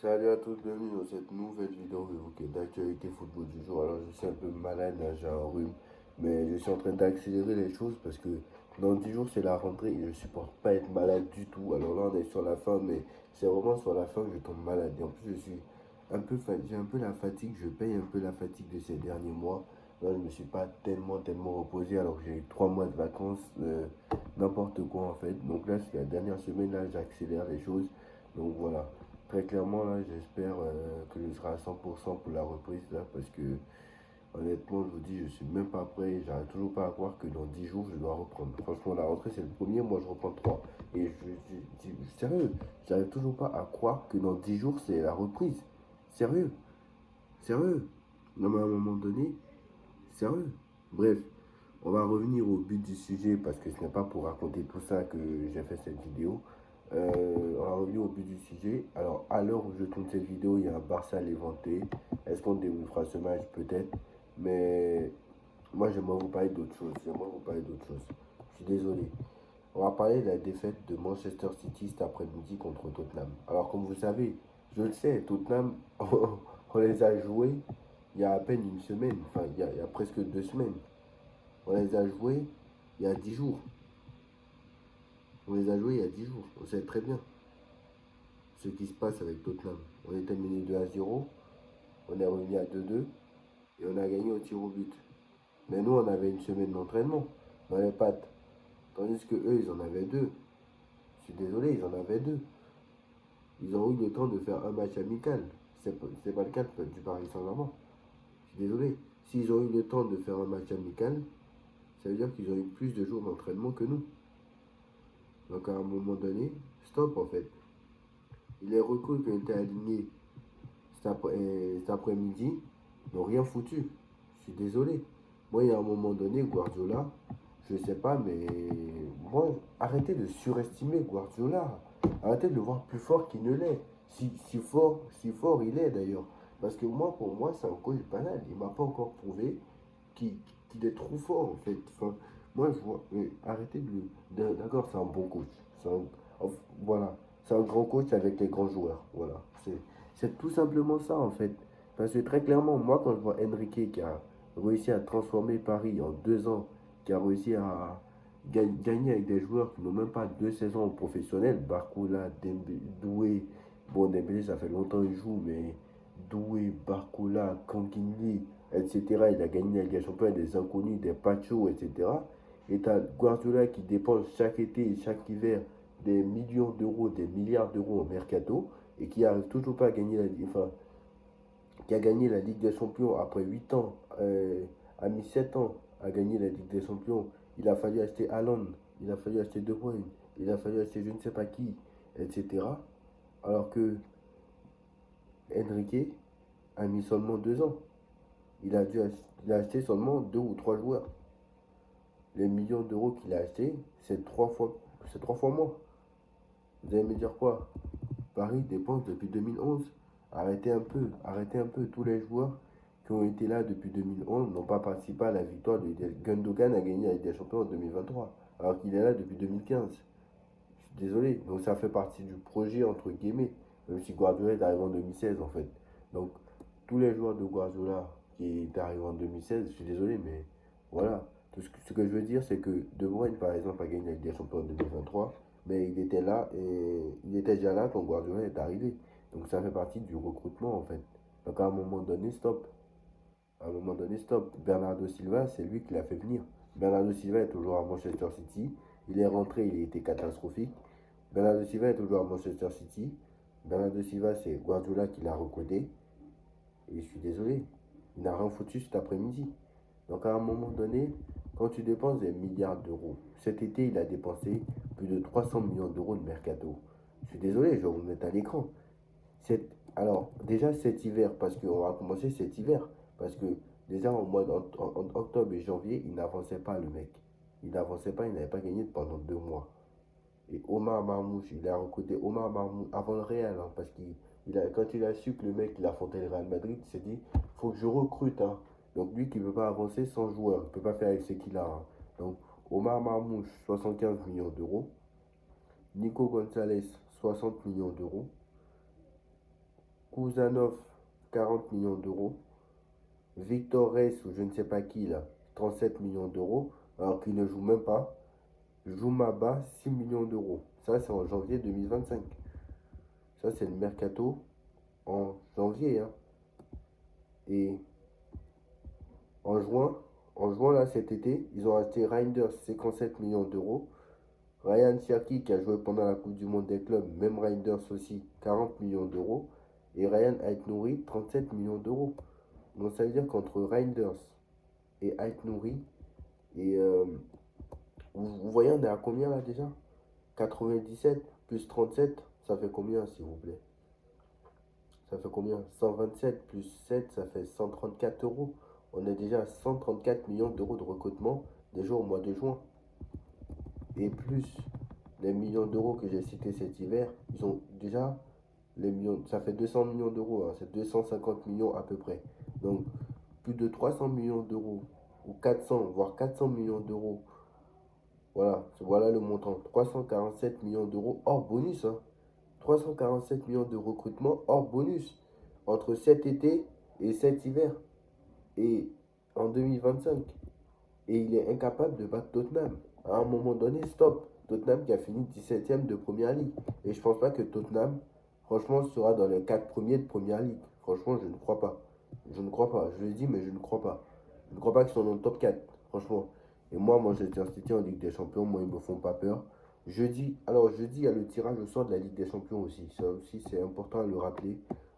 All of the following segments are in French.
Salut à tous, bienvenue dans cette nouvelle vidéo d'actualité football du jour. Alors je suis un peu malade, là, j'ai un rhume, mais je suis en train d'accélérer les choses parce que dans 10 jours c'est la rentrée et je supporte pas être malade du tout. Alors là on est sur la fin, mais c'est vraiment sur la fin que je tombe malade. Et en plus je suis j'ai un peu la fatigue, je paye un peu la fatigue de ces derniers mois. Là je me suis pas tellement reposé alors que j'ai eu 3 mois de vacances, n'importe quoi en fait. Donc là c'est la dernière semaine, là j'accélère les choses. Donc voilà. Très clairement, là, j'espère que je serai à 100% pour la reprise, là, parce que, honnêtement, je vous dis, je suis même pas prêt. J'arrive toujours pas à croire que dans 10 jours, je dois reprendre. Franchement, la rentrée, c'est le premier, moi, je reprends 3. Et sérieux, j'arrive toujours pas à croire que dans 10 jours, c'est la reprise. Sérieux, sérieux. Non, mais à un moment donné, sérieux. Bref, on va revenir au but du sujet parce que ce n'est pas pour raconter tout ça que j'ai fait cette vidéo. On va revenir au but du sujet. Alors, à l'heure où je tourne cette vidéo, il y a un Barça Léventé. Est-ce qu'on débriefera ce match? Peut-être. Mais moi, j'aimerais vous parler d'autre chose. Je suis désolé. On va parler de la défaite de Manchester City cet après-midi contre Tottenham. Alors, comme vous savez, je le sais, Tottenham, on les a joués il y a à peine une semaine. Enfin, il y a presque 2 semaines. On les a joués il y a 10 jours. On les a joués il y a 10 jours. On sait très bien ce qui se passe avec Tottenham. On était mené 2-0. On est revenu à 2-2. Et on a gagné au tir au but. Mais nous, on avait une semaine d'entraînement dans les pattes. Tandis que eux, ils en avaient deux. Je suis désolé, ils en avaient deux. Ils ont eu le temps de faire un match amical. C'est pas le cas du Paris Saint-Germain. Je suis désolé. S'ils ont eu le temps de faire un match amical, ça veut dire qu'ils ont eu plus de jours d'entraînement que nous. Donc à un moment donné, stop en fait. Les recrues qui ont été alignées cet après-midi n'ont rien foutu. Je suis désolé. Moi, il y a un moment donné, Guardiola, je sais pas, mais moi, arrêtez de surestimer Guardiola. Arrêtez de le voir plus fort qu'il ne l'est. Si fort il est d'ailleurs. Parce que moi, pour moi, c'est un coach banal. Il m'a pas encore prouvé qu'il est trop fort en fait. Enfin, moi, je vois. Mais arrêtez de le. D'accord, c'est un bon coach. Voilà. C'est un grand coach avec les grands joueurs. Voilà. C'est tout simplement ça en fait. Parce que très clairement, moi, quand je vois Enrique qui a réussi à transformer Paris en 2 ans, qui a réussi à gagner avec des joueurs qui n'ont même pas 2 saisons professionnelles, Barcola, Doué, bon, Dembélé, ça fait longtemps qu'il joue, mais Doué, Barcola, Kanginli, etc. Il a gagné la Ligue des Champions, des inconnus, des Pacho, etc. Et tu as Guardiola qui dépense chaque été et chaque hiver des millions d'euros, des milliards d'euros en mercato et qui arrive toujours pas à gagner enfin, qui a gagné la Ligue des Champions après 8 ans, a mis 7 ans à gagner la Ligue des Champions. Il a fallu acheter Haaland, il a fallu acheter De Bruyne, il a fallu acheter je ne sais pas qui, etc. Alors que Enrique a mis seulement 2 ans. Il a acheté seulement 2 ou 3 joueurs. Les millions d'euros qu'il a achetés, c'est 3 fois moins. Vous allez me dire quoi? Paris dépense depuis 2011. Arrêtez un peu. Tous les joueurs qui ont été là depuis 2011 n'ont pas participé à la victoire de Gundogan a gagné avec des champions en 2023, alors qu'il est là depuis 2015. Je suis désolé. Donc ça fait partie du projet entre guillemets. Même si Guardiola est arrivé en 2016 en fait. Donc tous les joueurs de Guardiola qui est arrivé en 2016, je suis désolé, mais voilà. Ce que je veux dire, c'est que De Bruyne, par exemple, a gagné avec des champions en 2023, mais il était là et il était déjà là quand Guardiola est arrivé. Donc ça fait partie du recrutement en fait. Donc à un moment donné, stop. À un moment donné, stop. Bernardo Silva, c'est lui qui l'a fait venir. Bernardo Silva est toujours à Manchester City. Il est rentré, il a été catastrophique. Bernardo Silva est toujours à Manchester City. Bernardo Silva, c'est Guardiola qui l'a recruté. Et je suis désolé, il n'a rien foutu cet après-midi. Donc à un moment donné, quand tu dépenses des milliards d'euros, cet été il a dépensé plus de 300 millions d'euros de mercato. Je suis désolé, je vais vous mettre à l'écran. Alors déjà cet hiver, parce qu'on va commencer cet hiver, parce que déjà en octobre et janvier, il n'avançait pas le mec. Il n'avançait pas, il n'avait pas gagné pendant 2 mois. Et Omar Marmouche, il a recruté Omar Marmouche avant le Real, hein, parce quand il a su que le mec il affrontait le Real Madrid, il s'est dit, faut que je recrute. Hein. Donc lui qui ne peut pas avancer sans joueur, il ne peut pas faire avec ce qu'il a. Hein. Donc Omar Marmouche, 75 millions d'euros. Nico Gonzalez, 60 millions d'euros. Kouzanov, 40 millions d'euros. Victor Reis, ou je ne sais pas qui, là, 37 millions d'euros, alors qu'il ne joue même pas. Joumaba, 6 millions d'euros. Ça, c'est en janvier 2025. Ça, c'est le mercato en janvier. Hein. Et en juin, là, cet été, ils ont acheté Reinders, 57 millions d'euros. Ryan Cherki, qui a joué pendant la Coupe du Monde des clubs, même Reinders aussi, 40 millions d'euros. Et Ryan Aït-Nouri, 37 millions d'euros. Donc, ça veut dire qu'entre Reinders et Aït-Nouri, et vous voyez, on est à combien là déjà? 97 plus 37, ça fait combien, s'il vous plaît? Ça fait combien? 127 plus 7, ça fait 134 euros. On est déjà à 134 millions d'euros de recrutement déjà au mois de juin. Et plus les millions d'euros que j'ai cités cet hiver, ils ont déjà les millions, ça fait 200 millions d'euros, hein, c'est 250 millions à peu près. Donc plus de 300 millions d'euros, ou 400, voire 400 millions d'euros. Voilà le montant. 347 millions d'euros hors bonus. Hein. 347 millions de recrutement hors bonus entre cet été et cet hiver et en 2025. Et il est incapable de battre Tottenham. À un moment donné, stop. Tottenham qui a fini 17e de Première Ligue. Et je ne pense pas que Tottenham, franchement, sera dans les 4 premiers de Première Ligue. Franchement, je ne crois pas. Je ne crois pas. Je le dis, mais je ne crois pas. Je ne crois pas qu'ils sont dans le top 4. Franchement. Et moi, Manchester City en Ligue des Champions, moi, ils ne me font pas peur. Jeudi, il y a le tirage au sort de la Ligue des Champions aussi. Ça aussi, c'est important à le rappeler.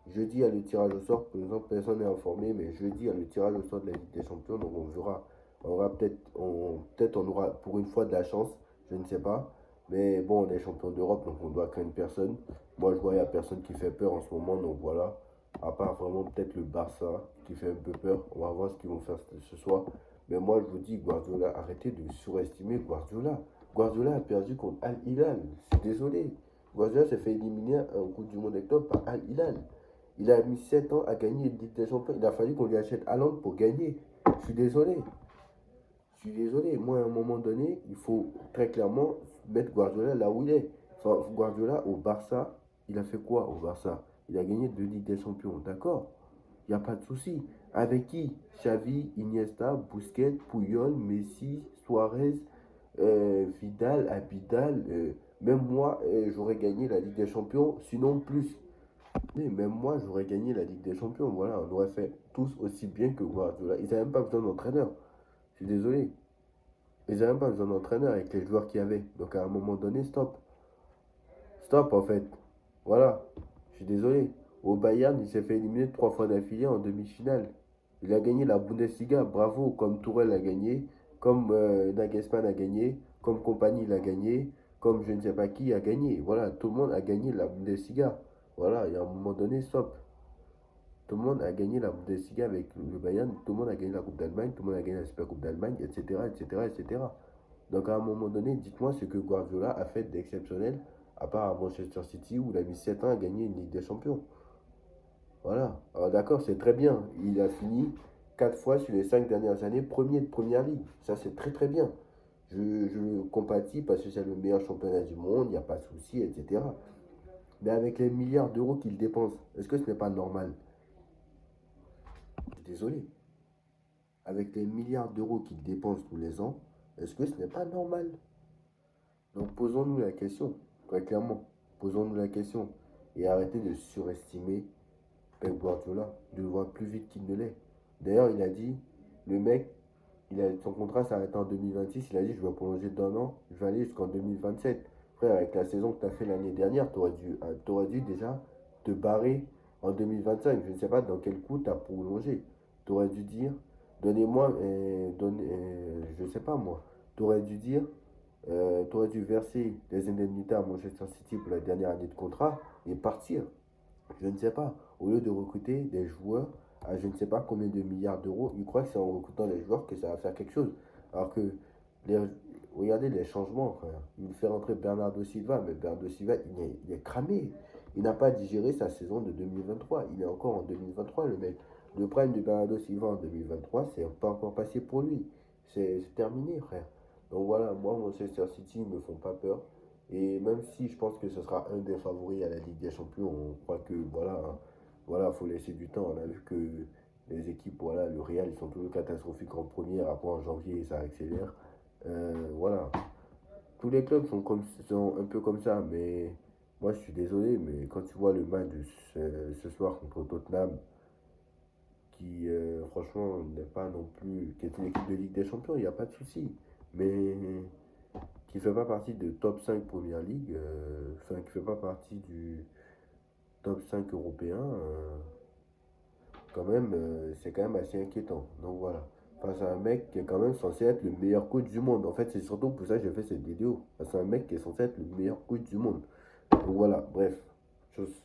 Jeudi, il y a le tirage au sort. Par exemple, personne n'est informé, mais jeudi, il y a le tirage au sort de la Ligue des Champions. Donc, on verra. Peut-être on aura pour une fois de la chance. Je ne sais pas. Mais bon, on est champion d'Europe, donc on doit craindre personne. Moi, je vois, il n'y a personne qui fait peur en ce moment. Donc voilà. À part vraiment peut-être le Barça qui fait un peu peur. On va voir ce qu'ils vont faire ce soir. Mais moi, je vous dis, Guardiola, arrêtez de surestimer Guardiola. Guardiola a perdu contre Al Hilal. Je suis désolé. Guardiola s'est fait éliminer en Coupe du Monde octobre par Al Hilal. Il a mis 7 ans à gagner une Ligue des Champions. Il a fallu qu'on lui achète Haaland pour gagner. Je suis désolé. Je suis désolé. Moi, à un moment donné, il faut très clairement mettre Guardiola là où il est. Enfin, Guardiola au Barça, il a fait quoi au Barça? Il a gagné 2 Ligues des Champions. D'accord? Il n'y a pas de souci. Avec qui? Xavi, Iniesta, Busquets, Puyol, Messi, Suarez, Vidal, Abidal. Même moi, j'aurais gagné la Ligue des Champions, sinon plus. Mais même moi, j'aurais gagné la Ligue des Champions. Voilà, on aurait fait tous aussi bien que Guardiola. Ils n'avaient même pas besoin d'entraîneur. Je suis désolé. Ils n'avaient même pas besoin d'entraîneur avec les joueurs qu'il y avait. Donc à un moment donné, stop. Stop en fait. Voilà. Je suis désolé. Au Bayern, il s'est fait éliminer 3 fois d'affilée en demi-finale. Il a gagné la Bundesliga. Bravo. Comme Tourelle a gagné. Comme Nagelsmann a gagné. Comme Compagnie l'a gagné. Comme je ne sais pas qui a gagné. Voilà. Tout le monde a gagné la Bundesliga. Voilà. Et à un moment donné, stop. Tout le monde a gagné la Bundesliga avec le Bayern, tout le monde a gagné la Coupe d'Allemagne, tout le monde a gagné la Super Coupe d'Allemagne, etc., etc., etc. Donc à un moment donné, dites-moi ce que Guardiola a fait d'exceptionnel, à part à Manchester City où il a mis 7 ans à gagner une Ligue des Champions. Voilà. Alors d'accord, c'est très bien. Il a fini 4 fois sur les 5 dernières années premier de Première Ligue. Ça, c'est très très bien. Je le compatis parce que c'est le meilleur championnat du monde, il n'y a pas de souci, etc. Mais avec les milliards d'euros qu'il dépense, est-ce que ce n'est pas normal? Je suis désolé. Avec les milliards d'euros qu'il dépense tous les ans, est-ce que ce n'est pas normal? Donc posons-nous la question, très clairement. Posons-nous la question. Et arrêtez de surestimer Pep Guardiola, de le voir plus vite qu'il ne l'est. D'ailleurs, il a dit, le mec, son contrat s'arrête en 2026, il a dit, je vais prolonger d'1 an, je vais aller jusqu'en 2027. Frère, avec la saison que tu as fait l'année dernière, t'aurais dû déjà te barrer en 2025. Je ne sais pas dans quel coup tu as prolongé. Tu aurais dû dire, donnez-moi, je ne sais pas moi, tu aurais dû dire, tu aurais dû verser des indemnités à Manchester City pour la dernière année de contrat et partir. Je ne sais pas. Au lieu de recruter des joueurs à je ne sais pas combien de milliards d'euros, ils croient que c'est en recrutant les joueurs que ça va faire quelque chose. Alors que, les- regardez les changements, frère. Il fait rentrer Bernardo Silva, mais Bernardo Silva, il est cramé. Il n'a pas digéré sa saison de 2023. Il est encore en 2023, le mec. Le prime de Bernardo Silva en 2023, c'est pas encore passé pour lui. C'est terminé, frère. Donc voilà, moi, Manchester City, ils ne me font pas peur. Et même si je pense que ce sera un des favoris à la Ligue des Champions, on croit que voilà, hein, voilà, faut laisser du temps. On a vu que les équipes, voilà, le Real, ils sont toujours catastrophiques en première. Après, en janvier, ça accélère. Voilà. Tous les clubs sont un peu comme ça, mais moi, je suis désolé, mais quand tu vois le match de ce soir contre Tottenham, qui, franchement, n'est pas non plus, qui est une équipe de Ligue des Champions, il n'y a pas de souci. Mais qui ne fait pas partie de top 5 Première Ligue, enfin, qui ne fait pas partie du top 5 européen, quand même, c'est quand même assez inquiétant. Donc voilà. Face à un mec qui est quand même censé être le meilleur coach du monde. En fait, c'est surtout pour ça que j'ai fait cette vidéo. Face à un mec qui est censé être le meilleur coach du monde. Donc voilà, bref. Chose.